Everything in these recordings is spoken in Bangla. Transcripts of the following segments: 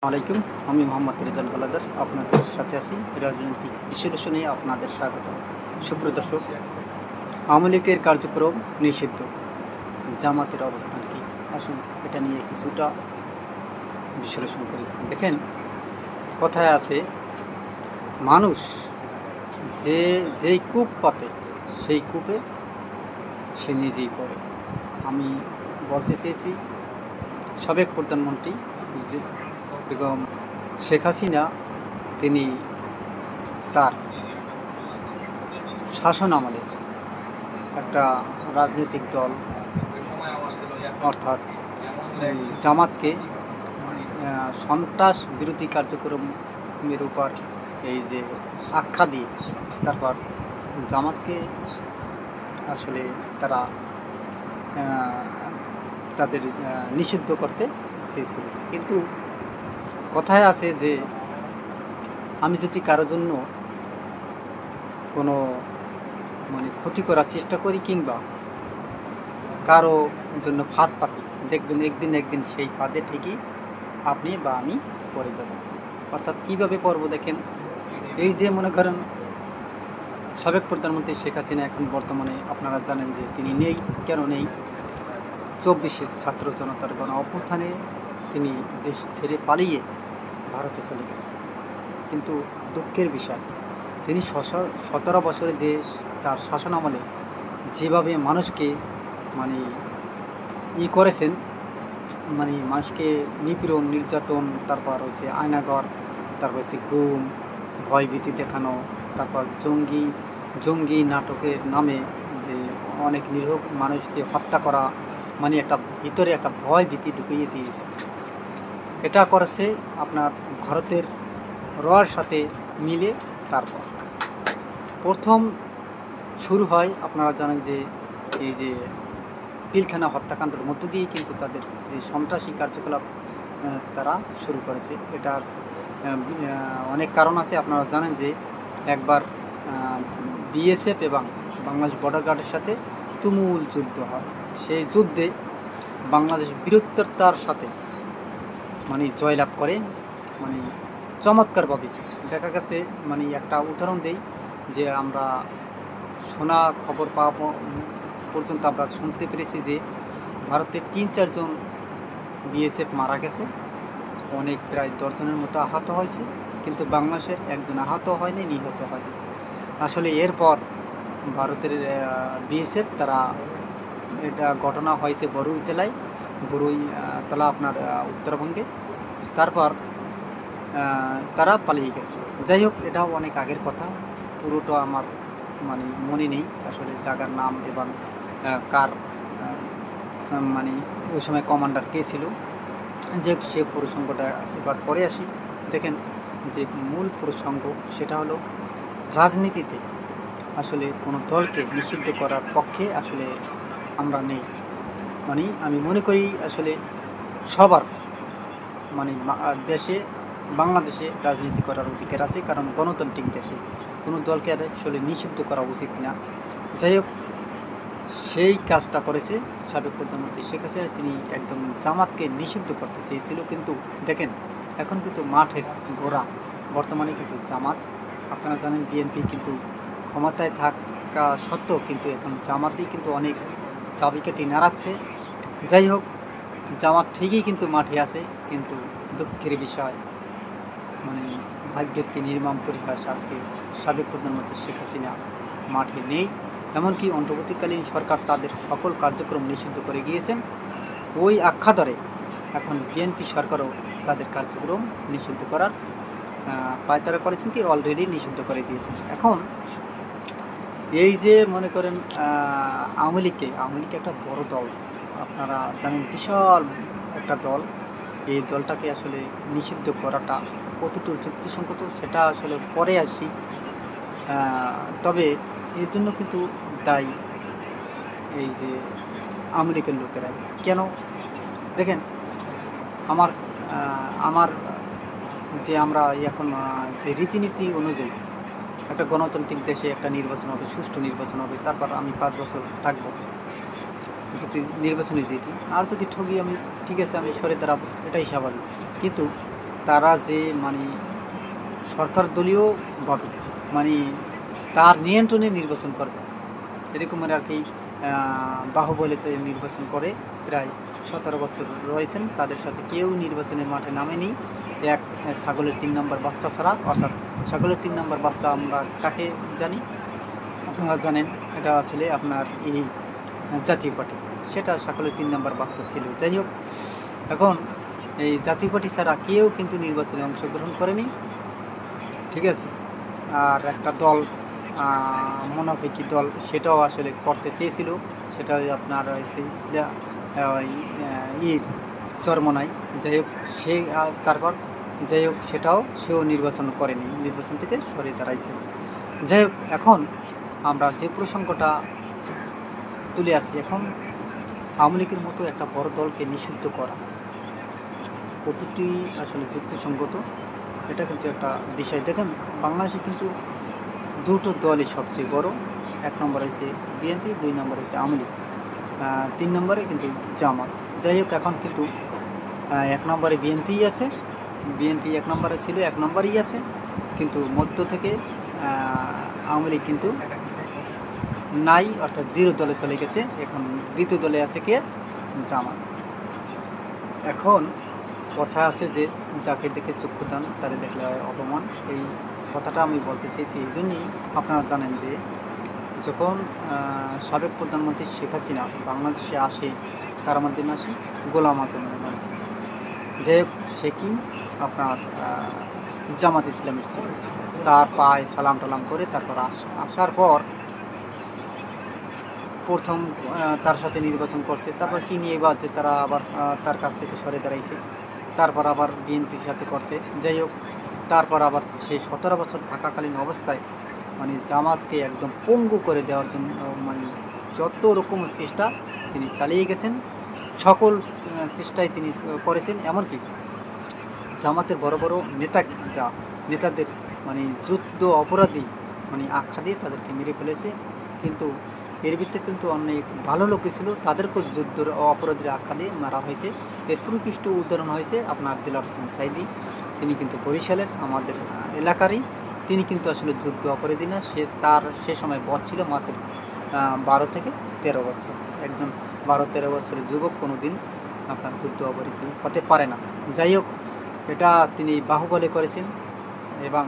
আলাইকুম, আমি মোহাম্মদ রেজাল বালাদার আপনাদের সাথে আছি। রাজনৈতিক বিশ্লেষণে আপনাদের স্বাগত। সুপ্রিয় দর্শক, আওয়ামী লীগের কার্যক্রম নিষিদ্ধ, জামাতের অবস্থান কী? আসুন এটা নিয়ে কিছুটা বিশ্লেষণ করি। দেখেন, কথায় আছে, মানুষ যেই কূপ পাতে সেই কূপে সে নিজেই পড়ে। আমি বলতে চেয়েছি, সাবেক প্রধানমন্ত্রী বেগম শেখ হাসিনা তিনি তার শাসন আমলে একটা রাজনৈতিক দল অর্থাৎ এই জামাতকে সন্ত্রাস বিরোধী কার্যক্রমের উপর এই যে আখ্যা দিয়ে তারপর জামাতকে আসলে তারা তাদের নিষিদ্ধ করতে চেয়েছিল। কিন্তু কথায় আছে যে আমি যদি কারোর জন্য কোনো ক্ষতি করার চেষ্টা করি কিংবা কারো জন্য ফাঁদ পাতি, দেখবেন একদিন সেই ফাঁদে ঠিকই আপনি বা আমি পড়ে যাব। অর্থাৎ কীভাবে পড়ব দেখেন, এই যে মনে করেন সাবেক প্রধানমন্ত্রী শেখ হাসিনা এখন বর্তমানে আপনারা জানেন যে তিনি নেই। কেন নেই? 24-এ ছাত্র জনতার গণ অভ্যুত্থানে তিনি দেশ ছেড়ে পালিয়ে ভারতে চলে গেছে। কিন্তু দুঃখের বিষয়, তিনি 17 বছরে যে তার শাসন আমলে যেভাবে মানুষকে করেছেন, মানুষকে নিপীড়ন নির্যাতন, তারপর হচ্ছে আয়নাঘর, তারপর হচ্ছে গুম, ভয়ভীতি দেখানো, তারপর জঙ্গি নাটকের নামে যে অনেক নিরীহ মানুষকে হত্যা করা, একটা ভিতরে একটা ভয় ভীতি ঢুকিয়ে দিয়েছে। এটা করেছে আপনার ভারতের রয়ের সাথে মিলে। তারপর প্রথম শুরু হয়, আপনারা জানেন যে এই যে পিলখানা হত্যাকাণ্ডের মধ্য দিয়েই কিন্তু তাদের যে সন্ত্রাসী কার্যকলাপ তারা শুরু করেছে। এটার অনেক কারণ আছে। আপনারা জানেন যে একবার বিএসএফ এবং বাংলাদেশ বর্ডার গার্ডের সাথে তুমুল যুদ্ধ হয়। সেই যুদ্ধে বাংলাদেশ বীরত্বতার সাথে জয়লাভ করে। চমৎকারভাবে দেখা গেছে। একটা উদাহরণ দেই, যে আমরা শোনা খবর পাওয়া পর্যন্ত আমরা শুনতে পেরেছি যে ভারতের 3-4 জন বিএসএফ মারা গেছে, অনেক প্রায় 10 জনের মতো আহত হয়েছে, কিন্তু বাংলাদেশের একজন আহত হয়নি, নিহত হয়নি। আসলে এরপর ভারতের বিএসএফ তারা, এটা ঘটনা হয়েছে বড়ুইতলা আপনার উত্তরবঙ্গে। তারপর তারা পালিয়ে গেছে। যাই হোক, এটাও অনেক আগের কথা, পুরোটা আমার মনে নেই আসলে জায়গার নাম এবং কার ওই সময় কমান্ডার কে ছিল। যে সে প্রসঙ্গটা এবার পরে আসি। দেখেন, যে মূল প্রসঙ্গ সেটা হলো, রাজনীতিতে আসলে কোনো দলকে নিষিদ্ধ করার পক্ষে আসলে আমরা নেই। আমি মনে করি আসলে সবার দেশে, বাংলাদেশে রাজনীতি করার অধিকার আছে, কারণ গণতান্ত্রিক দেশে কোনো দলকে আসলে নিষিদ্ধ করা উচিত না। যাই হোক, সেই কাজটা করেছে সাবেক প্রধানমন্ত্রী শেখ হাসিনা। তিনি একদম জামাতকে নিষিদ্ধ করতে চেয়েছিল, কিন্তু দেখেন এখন কিন্তু মাঠের গোড়া বর্তমানে কিন্তু জামাত। আপনারা জানেন বিএনপি কিন্তু ক্ষমতায় থাকা সত্ত্বেও কিন্তু এখন জামাতই কিন্তু অনেক চাবিকাঠি নাড়াচ্ছে। যাই হোক, জামাত ঠিকই কিন্তু মাঠে আছে, কিন্তু দুঃখের বিষয়, ভাগ্যের কি নির্মম পরিহাস, আজকে সাবেক প্রধানমন্ত্রী শেখ হাসিনা মাঠে নেই। এমনকি অন্তর্বর্তীকালীন সরকার তাদের সকল কার্যক্রম নিষিদ্ধ করে গিয়েছেন। ওই আখ্যা ধরে এখন বিএনপি সরকারও তাদের কার্যক্রম নিষিদ্ধ করার পায়তারা করেছেন, কি অলরেডি নিষিদ্ধ করে দিয়েছেন। এখন এই যে মনে করেন আওয়ামী লীগ একটা বড় দল, আপনারা জানেন, বিশাল একটা দল। এই দলটাকে আসলে নিষিদ্ধ করাটা কতটুকু যুক্তিসঙ্গত সেটা আসলে পরে আসি। তবে এর জন্য কিন্তু দায়ী এই যে আওয়ামী লীগের লোকেরাই। কেন? দেখেন, আমার যে আমরা এখন যে রীতিনীতি অনুযায়ী একটা গণতান্ত্রিক দেশে একটা নির্বাচন হবে, সুষ্ঠু নির্বাচন হবে, তারপর আমি 5 বছর থাকবো যদি নির্বাচনে জিতি। আর যদি ঠকি আমি, ঠিক আছে, আমি সরে দাঁড়াবো, এটাই স্বাভাবিক। কিন্তু তারা যে মানে সরকার দলীয়ভাবে মানে তার নিয়ন্ত্রণে নির্বাচন করবে এরকমের আর কি বাহুবলীতে নির্বাচন করে প্রায় 17 বছর রয়েছেন, তাদের সাথে কেউ নির্বাচনের মাঠে নামেনি এক ছাগলের 3 নম্বর বাচ্চা ছাড়া। অর্থাৎ ছাগলের 3 নম্বর বাচ্চা আমরা কাকে জানি, আপনারা জানেন, এটা আসলে আপনার এই জাতীয় পার্টি, সেটা ছাগলের 3 নম্বর বাচ্চা ছিল। যাই হোক, এখন এই জাতীয় পার্টি ছাড়া কেউ কিন্তু নির্বাচনে অংশগ্রহণ করেনি, ঠিক আছে। আর একটা দল মুনাফিকি দল, সেটাও আসলে করতে চেয়েছিল, সেটা আপনার হচ্ছে চরমনাই। যাই হোক, সে তারপর যাই হোক সেও নির্বাচন করেনি, নির্বাচন থেকে সরে দাঁড়াইছে। যাই হোক, এখন আমরা যে প্রসঙ্গটা তুলে আসি, এখন আওয়ামী লীগের মতো একটা বড় দলকে নিষিদ্ধ করা কতটি আসলে যুক্তিসঙ্গত, এটা কিন্তু একটা বিষয়। দেখেন, বাংলাদেশে কিন্তু দুটো দলই সবচেয়ে বড়, 1 নম্বর হয়েছে বিএনপি, 2 নম্বর হয়েছে আওয়ামী লীগ, 3 নম্বরে কিন্তু জামাত। যাই হোক, এখন কিন্তু 1 নম্বরে বিএনপিই আছে, বিএনপি 1 নম্বরে ছিল, 1 নম্বরই আছে, কিন্তু মধ্য থেকে আওয়ামী লীগ কিন্তু নাই, অর্থাৎ 0 দলে চলে গেছে। এখন দ্বিতীয় দলে আছে কে? জামাত। এখন কথা আছে যে যাকে দেখে চক্ষু দান তারে দেখলে হয় অপমান, এই কথাটা আমি বলতে চেয়েছি এই জন্যই। আপনারা জানেন যে যখন সাবেক প্রধানমন্ত্রী শেখ হাসিনা বাংলাদেশে আসে, কার মাধ্যমে আসে? গোলাম আজমের মাধ্যমে। যাই হোক, সে কি আপনার জামাত ইসলামের ছিল, তার পায়ে সালাম টালাম করে তারপর আসার পর প্রথম তার সাথে নির্বাচন করছে, তারপর কি নিয়ে বাজছে, তারা আবার তার কাছ থেকে সরে দাঁড়াইছে, তারপর আবার বিএনপির সাথে করছে। যাই হোক, তারপর আবার সেই 17 বছর থাকাকালীন অবস্থায় মানে জামাতকে একদম পঙ্গু করে দেওয়ার জন্য মানে যত রকম চেষ্টা তিনি চালিয়ে গেছেন, সকল চেষ্টাই তিনি করেছেন। এমনকি জামাতের বড় বড় নেতাদের মানে যুদ্ধ অপরাধী মানে আখ্যা দিয়ে তাদেরকে মেরে ফেলেছে। কিন্তু এর ভিতরে কিন্তু অনেক ভালো লোক ছিল, তাদেরকেও যুদ্ধ অপরাধীর আখ্যা দিয়ে মারা হয়েছে। এর প্রকৃষ্ট উদাহরণ হয়েছে আপনার দেলোয়ার হোসেন সাঈদী, তিনি কিন্তু বরিশালের আমাদের এলাকারই, তিনি কিন্তু আসলে যুদ্ধ অপরাধী না, সে সময় বয়স ছিল মাত্র 12 থেকে 13 বছর। একজন 12-13 বছরের যুবক কোনো দিন আপনার যুদ্ধ অপরাধী হতে পারে না। যাই হোক, এটা তিনি বাহুবলে করেছেন এবং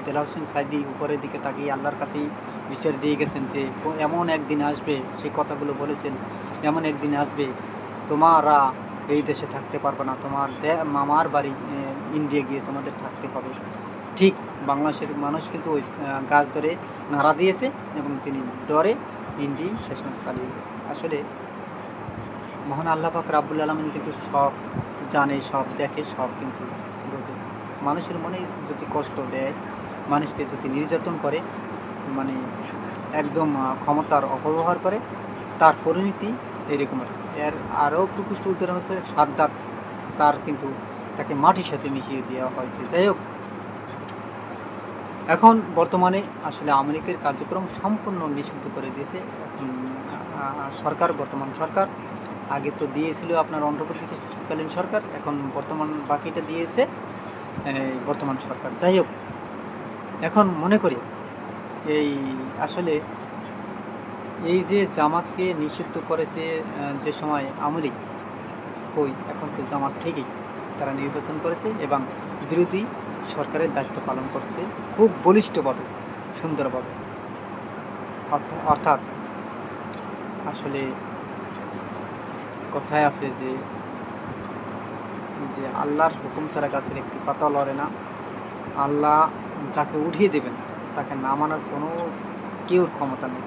দেলোয়ার হোসেন সাঈদী উপরের দিকে তাকিয়ে আল্লাহর কাছেই বিচার দিয়ে গেছেন যে এমন একদিন আসবে, সেই কথাগুলো বলেছেন, এমন একদিন আসবে তোমরা এই দেশে থাকতে পারবে না, তোমার মামার বাড়ি ইন্ডিয়া গিয়ে তোমাদের থাকতে হবে। ঠিক বাংলাদেশের মানুষ কিন্তু ওই গাছ ধরে নাড়া দিয়েছে এবং তিনি ডরে ইন্ডিয়া শেষমেশ পালিয়ে গেছে। আসলে মহান আল্লাহ পাক রাব্বুল আলামিন কিন্তু সব জানে, সব দেখে, সব কিন্তু বোঝে। মানুষের মনে যদি কষ্ট দেয়, মানুষকে যদি নির্যাতন করে, মানে একদম ক্ষমতার অপব্যবহার করে, তার পরিণতি এরকমের। এর আরও প্রকৃষ্ট উদাহরণ হচ্ছে সাদ্দাত, তাকে মাটির সাথে মিশিয়ে দেওয়া হয়েছে। যাই হোক, এখন বর্তমানে আসলে আওয়ামী লীগের কার্যক্রম সম্পূর্ণ নিষিদ্ধ করে দিয়েছে এখন বর্তমান সরকার। আগে তো দিয়েছিল আপনার অন্তর্বর্তীকালীন সরকার, এখন বর্তমান বাকিটা দিয়েছে বর্তমান সরকার। যাই হোক, এখন মনে করি আসলে এই যে জামাতকে নিষিদ্ধ করেছে যে সময় আওয়ামী লীগ, এখন তো জামাত ঠিকই তারা নির্বাচন করেছে এবং বিরোধী সরকারের দায়িত্ব পালন করছে খুব বলিষ্ঠভাবে, সুন্দরভাবে। অর্থাৎ আসলে কথায় আছে যে আল্লাহর হুকুম ছাড়া গাছের একটি পাতা লড়ে না। আল্লাহ যাকে উঠিয়ে দেবেন তাকে না মানার কোনো কেউর ক্ষমতা নেই,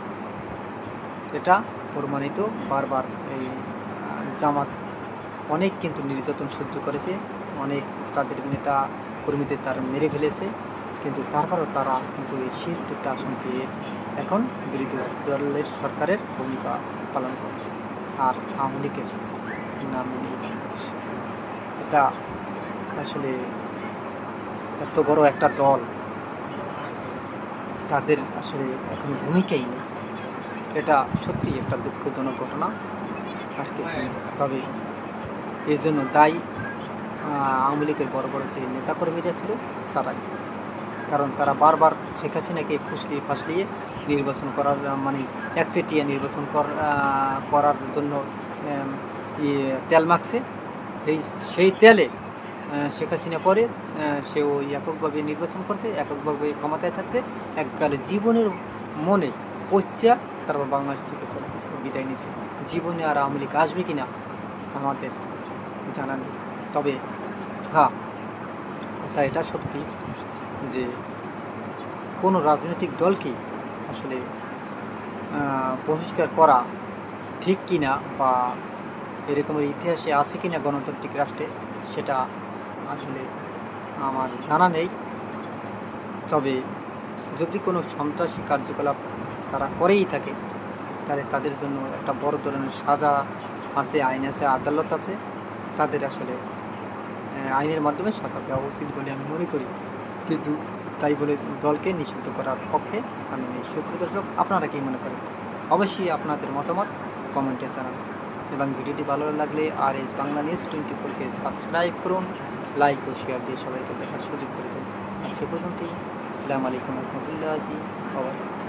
এটা প্রমাণিত বারবার। এই জামাত অনেক কিন্তু নির্যাতন সহ্য করেছে, অনেক তাদের নেতা কর্মীদের তারা মেরে ফেলেছে, কিন্তু তারপরেও তারা কিন্তু এই ৭৬টা আসন পেয়ে এখন বিরোধী দলের সরকারের ভূমিকা পালন করছে আর আওয়ামী লীগের নামে নেই বাংলাদেশ। এটা আসলে এত বড় একটা দল, তাদের আসলে এখন ভূমিকাই নেই। এটা সত্যি একটা দুঃখজনক ঘটনা, আর কিছু নেই। তবে এর জন্য দায়ী আওয়ামী লীগের বড় বড় যে নেতাকর্মীরা ছিল তারাই। কারণ তারা বারবার শেখ হাসিনাকে ফুসলিয়ে ফাসলিয়ে নির্বাচন করার মানে একচেটিয়া নির্বাচন করার জন্য তেল মাখছে। সেই তেলে শেখ হাসিনা পরে সেও এককভাবে নির্বাচন করছে, এককভাবে ক্ষমতায় থাকছে, এককালে জীবনের মনে পশ্চা তারপর বাংলাদেশ থেকে চলে গেছে, বিদায় নিয়েছে। জীবনে আর আওয়ামী লীগ আসবে কি না আমাদের জানা নেই। তবে হ্যাঁ, কথা এটা সত্যি যে কোনো রাজনৈতিক দলকেই আসলে বহিষ্কার করা ঠিক কিনা বা এরকমের ইতিহাসে আছে কিনা গণতান্ত্রিক রাষ্ট্রে সেটা আসলে আমার জানা নেই। তবে যদি কোনো সন্ত্রাসী কার্যকলাপ তারা করেই থাকে তাহলে তাদের জন্য একটা বড় ধরনের সাজা আছে, আইন আছে, আদালত আছে, তাদের আসলে আইনের মাধ্যমে সাজা দেওয়া উচিত বলে আমি মনে করি। কিন্তু তাই বলে দলকে নিষিদ্ধ করার পক্ষে আমি নেই। সুপ্রিয় দর্শক, আপনারা কী মনে করেন? অবশ্যই আপনাদের মতামত কমেন্টে জানান এবং ভিডিওটি ভালো লাগলে RS বাংলা নিউজ 24-কে সাবস্ক্রাইব করুন, লাইক ও শেয়ার দিয়ে সবাইকে দেখার সুযোগ করে দিন। আর সে পর্যন্তই, আসসালামু আলাইকুম রহমতুল্লাহি ওয়া বারাকাতুহু।